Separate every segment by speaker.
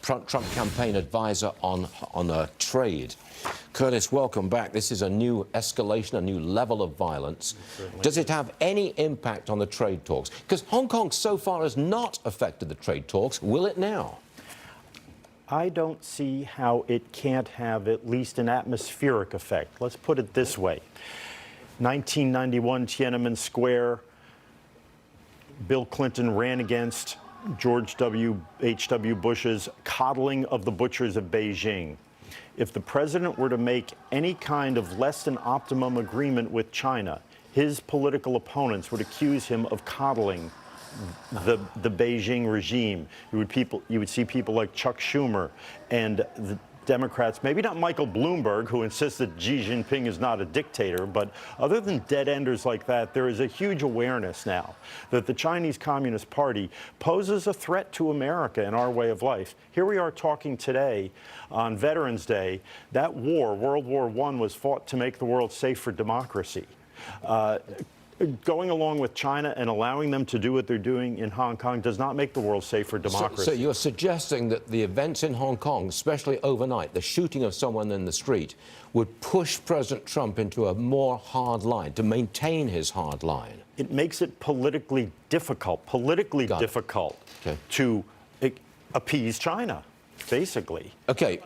Speaker 1: Trump campaign advisor on trade. Curtis, welcome back. This is a new escalation, a new level of violence. Does it have any impact on the trade talks? Because Hong Kong so far has not affected the trade talks. Will it now?
Speaker 2: I don't see how it can't have at least an atmospheric effect. Let's put it this way. 1991, Tiananmen Square, Bill Clinton ran against George H.W. Bush's coddling of the butchers of Beijing. If the president were to make any kind of less than optimum agreement with China, his political opponents would accuse him of coddling the Beijing regime. You would see people like Chuck Schumer and the Democrats, maybe not Michael Bloomberg, who insists that Xi Jinping is not a dictator, but other than dead-enders like that, there is a huge awareness now that the Chinese Communist Party poses a threat to America and our way of life. Here we are talking today on Veterans Day. That war, World War I, was fought to make the world safe for democracy. Going along with China and allowing them to do what they're doing in Hong Kong does not make the world safe for democracy.
Speaker 1: So you're suggesting that the events in Hong Kong, especially overnight, the shooting of someone in the street, would push President Trump into a more hard line, to maintain his hard line?
Speaker 2: It makes it politically difficult to appease China, basically.
Speaker 1: Okay,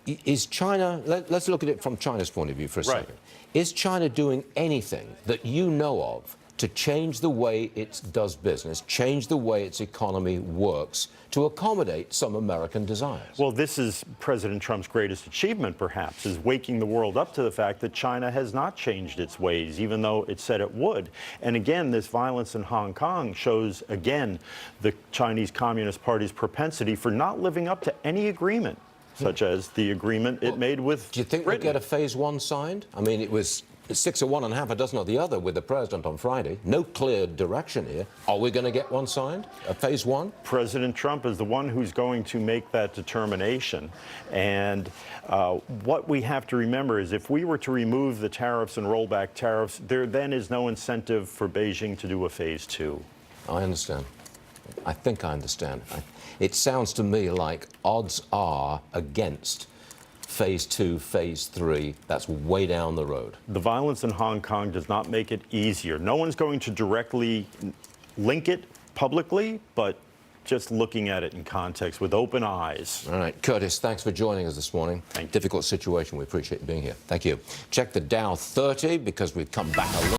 Speaker 1: is China, let's look at it from China's point of view for a second. Is China doing anything that you know of to change the way it does business, change the way its economy works, to accommodate some American desires?
Speaker 2: Well, this is President Trump's greatest achievement, perhaps, is waking the world up to the fact that China has not changed its ways, even though it said it would. And again, this violence in Hong Kong shows, again, the Chinese Communist Party's propensity for not living up to any agreement, such as the agreement it made with
Speaker 1: Do you think
Speaker 2: Britain.
Speaker 1: we'll get a phase one signed? I mean, it was 6 of one and half a dozen of the other with the president on Friday. No clear direction here. Are we going to get one signed, a phase one?
Speaker 2: President Trump is the one who's going to make that determination. And what we have to remember is if we were to remove the tariffs and roll back tariffs, there then is no incentive for Beijing to do a phase two.
Speaker 1: I understand. I think I understand. It sounds to me like odds are against phase two, phase three. That's way down the road.
Speaker 2: The violence in Hong Kong does not make it easier. No one's going to directly link it publicly, but just looking at it in context with open eyes.
Speaker 1: All right, Curtis, thanks for joining us this morning. Difficult situation. We appreciate you being here. Thank you. Check the Dow 30 because we've come back a little.